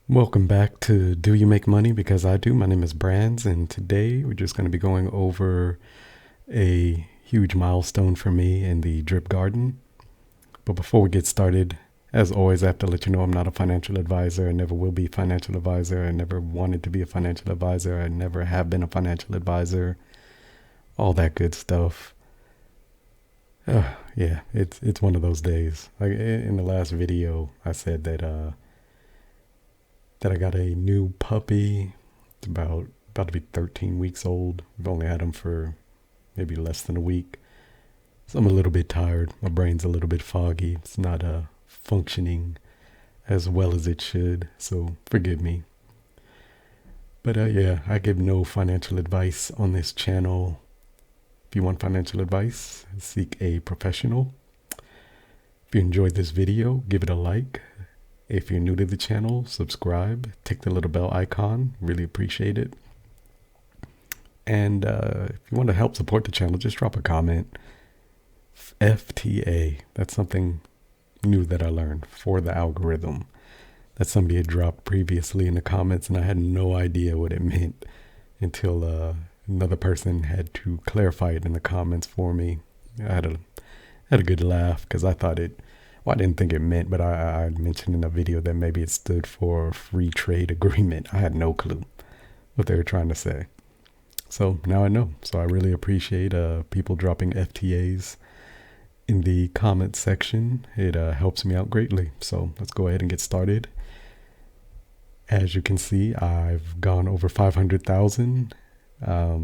Welcome back to Do You Make Money? Because I do. My name is Brands, and today we're just going to be going over a huge milestone for me in the drip garden. But before we get started, as always, I have to let you know I'm not a financial advisor. I never will be a financial advisor. I never wanted to be a financial advisor. I never have been a financial advisor. All that good stuff. Yeah, it's one of those days. Like in the last video, I said that I got a new puppy. It's about to be 13 weeks old. I've only had him for maybe less than a week. So I'm a little bit tired. My brain's a little bit foggy. It's not functioning as well as it should. So forgive me. But yeah, I give no financial advice on this channel. If you want financial advice, seek a professional. If you enjoyed this video, give it a like. If you're new to the channel, subscribe. Tick the little bell icon. Really appreciate it. And if you want to help support the channel, just drop a comment. FTA, that's something new that I learned for the algorithm. That somebody had dropped previously in the comments, and I had no idea what it meant until another person had to clarify it in the comments for me. I had a good laugh because I thought I didn't think it meant, but I mentioned in a video that maybe it stood for free trade agreement. I had no clue what they were trying to say. So now I know. So I really appreciate people dropping FTAs in the comments section. It helps me out greatly. So let's go ahead and get started. As you can see, I've gone over 500,000. I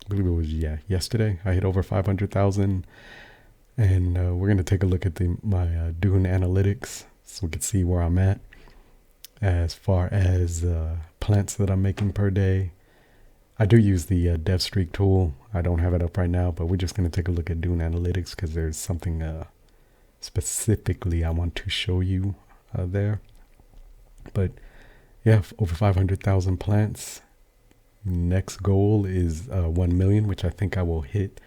believe it was yesterday. I hit over 500,000, and we're gonna take a look at my Dune analytics so we can see where I'm at as far as plants that I'm making per day. I do use the DevStreak tool. I don't have it up right now, but we're just going to take a look at Dune Analytics because there's something specifically I want to show you there. But yeah, over 500,000 plants. Next goal is 1 million, which I think I will hit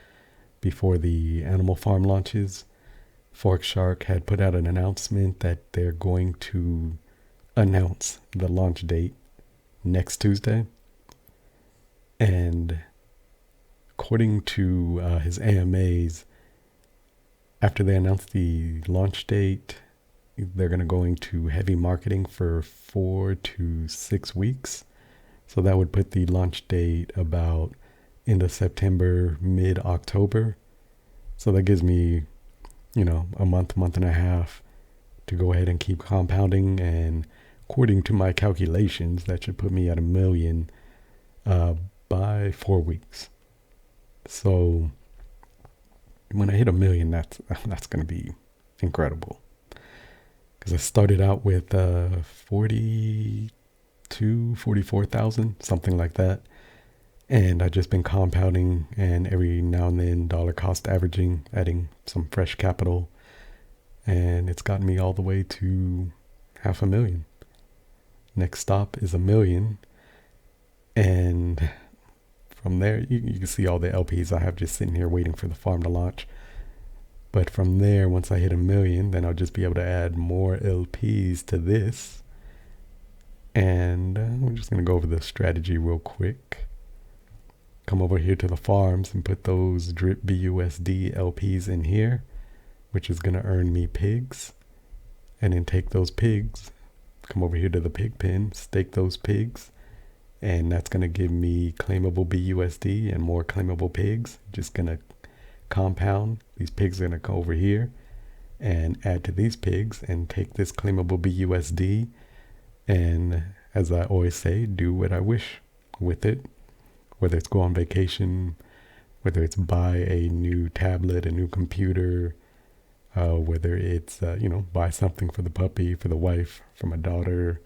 before the animal farm launches. Fork Shark had put out an announcement that they're going to announce the launch date next Tuesday. And according to his AMAs, after they announce the launch date, they're going to go into heavy marketing for 4 to 6 weeks. So that would put the launch date about end of September, mid-October. So that gives me, a month and a half to go ahead and keep compounding. And according to my calculations, that should put me at 1 million by 4 weeks. So when I hit 1 million, that's going to be incredible. Because I started out with 44,000, something like that. And I've just been compounding and every now and then dollar cost averaging, adding some fresh capital. And it's gotten me all the way to 500,000. Next stop is 1 million. And from there, you can see all the LPs I have just sitting here waiting for the farm to launch. But from there, once I hit 1 million, then I'll just be able to add more LPs to this. And I'm just going to go over the strategy real quick. Come over here to the farms and put those drip BUSD LPs in here, which is going to earn me pigs. And then take those pigs, come over here to the pig pen, stake those pigs. And that's going to give me claimable BUSD and more claimable pigs. Just going to compound. These pigs are going to go over here and add to these pigs and take this claimable BUSD. And as I always say, do what I wish with it. Whether it's go on vacation, whether it's buy a new tablet, a new computer, whether it's, buy something for the puppy, for the wife, for my daughter,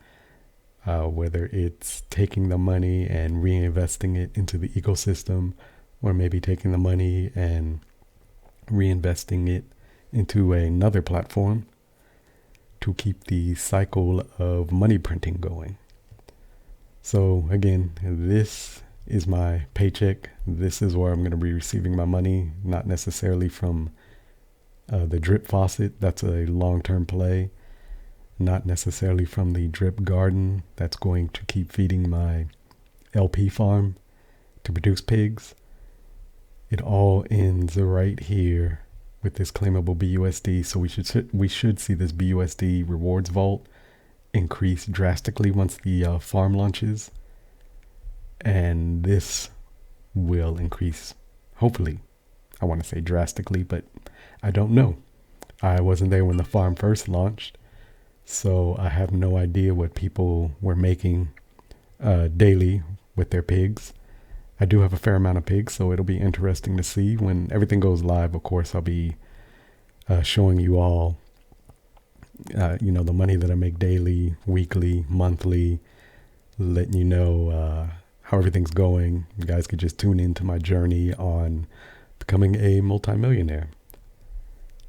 whether it's taking the money and reinvesting it into the ecosystem, or maybe taking the money and reinvesting it into another platform to keep the cycle of money printing going. So again, this is my paycheck. This is where I'm going to be receiving my money, not necessarily from the drip faucet. That's a long-term play. not necessarily from the drip garden that's going to keep feeding my LP farm to produce pigs. It all ends right here with this claimable BUSD. So we should see this BUSD rewards vault increase drastically once the farm launches, and this will increase, hopefully. I want to say drastically, but I don't know. I wasn't there when the farm first launched, so I have no idea what people were making daily with their pigs. I do have a fair amount of pigs, so it'll be interesting to see when everything goes live. Of course, I'll be showing you all, the money that I make daily, weekly, monthly, letting you know how everything's going. You guys could just tune into my journey on becoming a multimillionaire.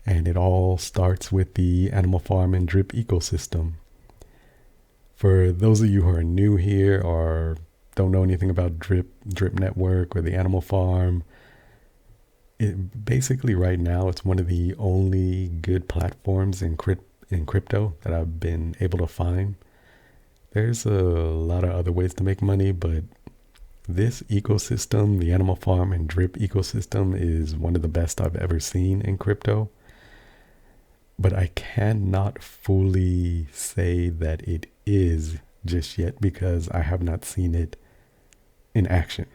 And it all starts with the animal farm and drip ecosystem. For those of you who are new here or don't know anything about drip network or the animal farm, basically right now it's one of the only good platforms in crypto that I've been able to find. There's a lot of other ways to make money, but this ecosystem, the animal farm and drip ecosystem, is one of the best I've ever seen in crypto. But I cannot fully say that it is just yet because I have not seen it in action.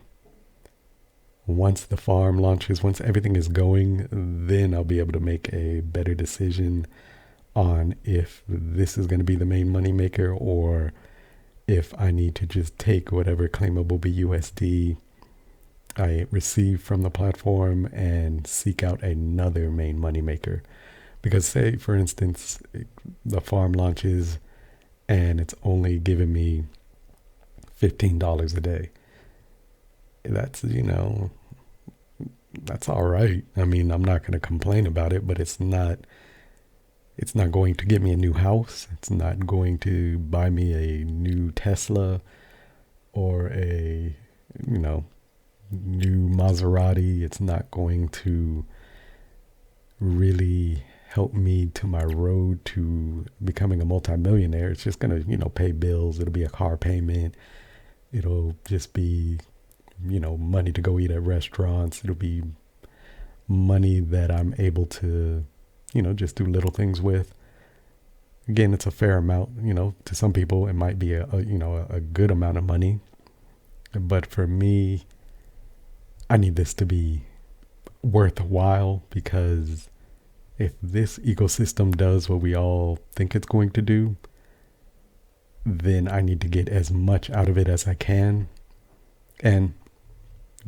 Once the farm launches, once everything is going, then I'll be able to make a better decision on if this is going to be the main money maker or if I need to just take whatever claimable BUSD I receive from the platform and seek out another main money maker. Because say, for instance, the farm launches and it's only giving me $15 a day. That's, that's all right. I mean, I'm not going to complain about it, but it's not going to get me a new house. It's not going to buy me a new Tesla or a, new Maserati. It's not going to really help me to my road to becoming a multimillionaire. It's just going to, pay bills. It'll be a car payment. It'll just be, money to go eat at restaurants. It'll be money that I'm able to, just do little things with. Again, it's a fair amount, to some people it might be a good amount of money. But for me, I need this to be worthwhile, because if this ecosystem does what we all think it's going to do, then I need to get as much out of it as I can. And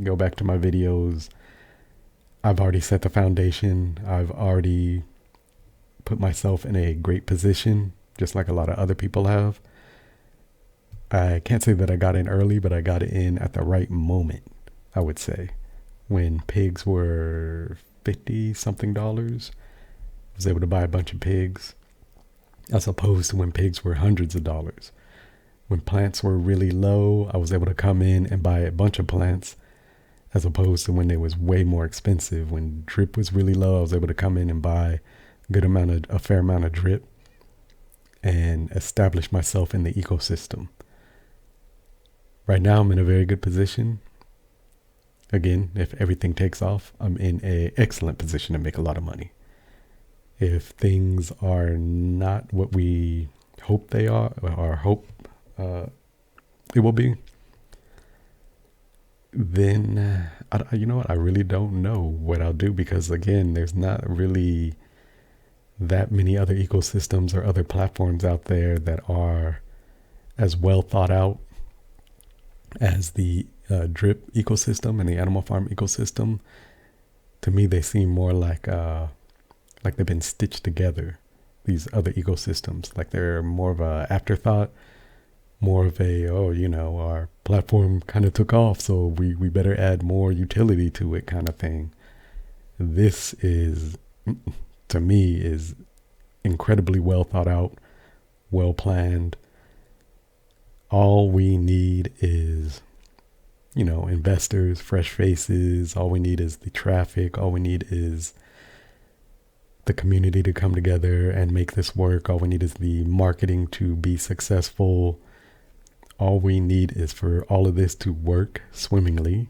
go back to my videos. I've already set the foundation. I've already put myself in a great position, just like a lot of other people have. I can't say that I got in early, but I got in at the right moment, I would say. When pigs were $50 something, I was able to buy a bunch of pigs, as opposed to when pigs were hundreds of dollars. When plants were really low, I was able to come in and buy a bunch of plants, as opposed to when they was way more expensive. When drip was really low, I was able to come in and buy a fair amount of drip and establish myself in the ecosystem. Right now, I'm in a very good position. Again, if everything takes off, I'm in an excellent position to make a lot of money. If things are not what we hope they are, or hope it will be, then I really don't know what I'll do, because again, there's not really that many other ecosystems or other platforms out there that are as well thought out as the drip ecosystem and the animal farm ecosystem. To me, they seem more like they've been stitched together, these other ecosystems. Like they're more of a afterthought, more of a, our platform kind of took off, so we better add more utility to it kind of thing. This is, to me, is incredibly well thought out, well planned. All we need is, investors, fresh faces. All we need is the traffic. All we need is the community to come together and make this work. All we need is the marketing to be successful. All we need is for all of this to work swimmingly.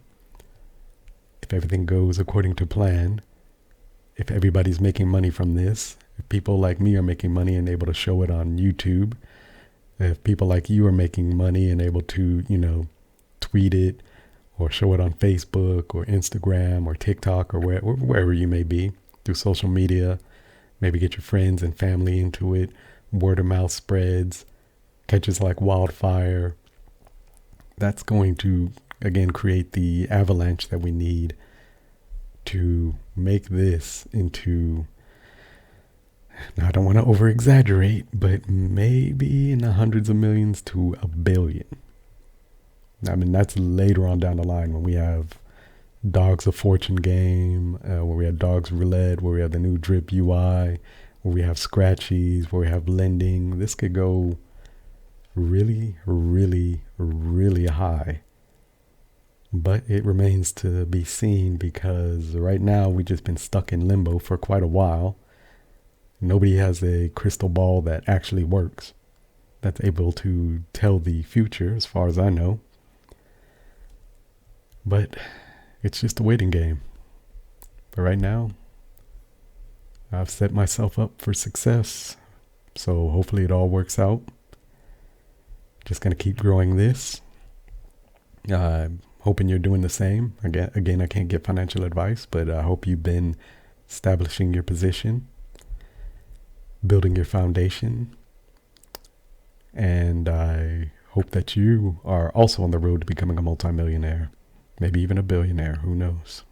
If everything goes according to plan, if everybody's making money from this, if people like me are making money and able to show it on YouTube, if people like you are making money and able to, tweet it or show it on Facebook or Instagram or TikTok or wherever you may be, through social media, maybe get your friends and family into it, word of mouth spreads, catches like wildfire. That's going to, again, create the avalanche that we need to make this into, now I don't want to over exaggerate, but maybe in the hundreds of millions to a billion. I mean, that's later on down the line when we have Dogs of Fortune game, where we have Dogs Roulette, where we have the new Drip UI, where we have Scratchies, where we have lending. This could go really, really, really high. But it remains to be seen, because right now we've just been stuck in limbo for quite a while. Nobody has a crystal ball that actually works, that's able to tell the future, as far as I know. But it's just a waiting game. But right now, I've set myself up for success. So hopefully it all works out. Just going to keep growing this. I'm hoping you're doing the same. Again, I can't give financial advice, but I hope you've been establishing your position, building your foundation. And I hope that you are also on the road to becoming a multimillionaire. Maybe even a billionaire, who knows?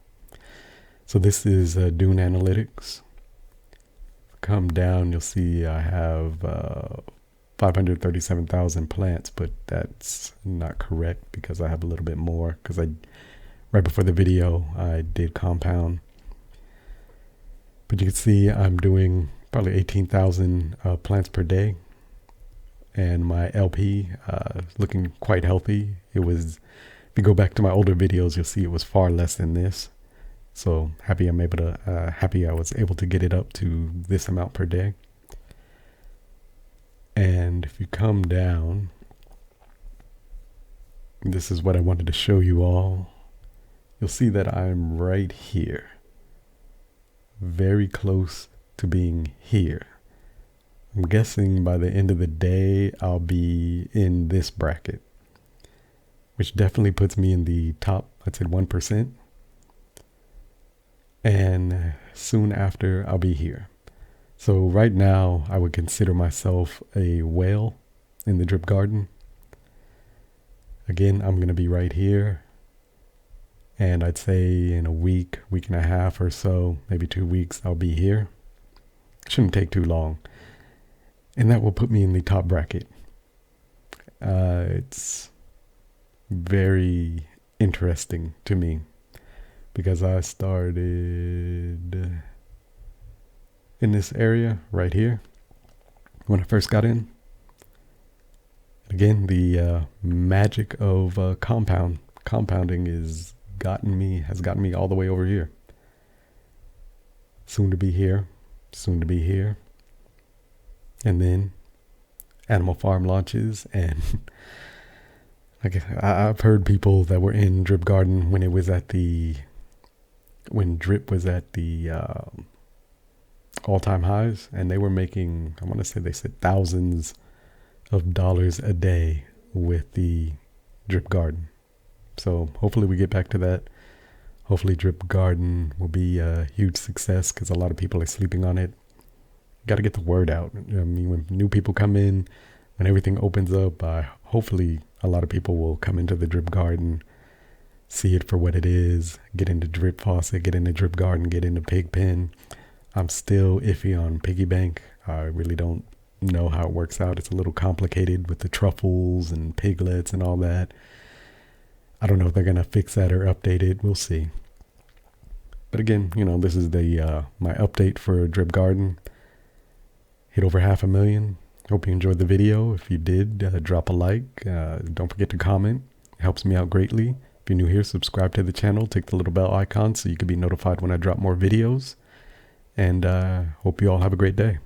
So this is Dune Analytics. Come down, you'll see I have 537,000 plants, but that's not correct because I have a little bit more, because right before the video I did compound. But you can see I'm doing probably 18,000 plants per day, and my LP looking quite healthy. It was, if you go back to my older videos, you'll see it was far less than this. So happy I was able to get it up to this amount per day. And if you come down, this is what I wanted to show you all. You'll see that I'm right here, very close to being here. I'm guessing by the end of the day, I'll be in this bracket, which definitely puts me in the top, I'd say 1%. And soon after, I'll be here. So right now, I would consider myself a whale in the drip garden. Again, I'm going to be right here. And I'd say in a week and a half or so, maybe 2 weeks, I'll be here. Shouldn't take too long. And that will put me in the top bracket. It's very interesting to me, because I started in this area right here when I first got in. Again, the magic of compounding has gotten me all the way over here. Soon to be here, and then Animal Farm launches, and I've heard people that were in Drip Garden when Drip was at the all-time highs, and they were making, I want to say they said thousands of dollars a day with the Drip Garden. So hopefully we get back to that. Hopefully Drip Garden will be a huge success, because a lot of people are sleeping on it. Got to get the word out. I mean, when new people come in, when everything opens up, hopefully a lot of people will come into the Drip Garden, see it for what it is, get into Drip Faucet, get into Drip Garden, get into Pigpen. I'm still iffy on Piggy Bank. I really don't know how it works out. It's a little complicated with the truffles and piglets and all that. I don't know if they're going to fix that or update it. We'll see. But again, this is my update for Drip Garden. Hit over 500,000. Hope you enjoyed the video. If you did, drop a like. Don't forget to comment. It helps me out greatly. If you're new here, subscribe to the channel. Click the little bell icon so you can be notified when I drop more videos. And hope you all have a great day.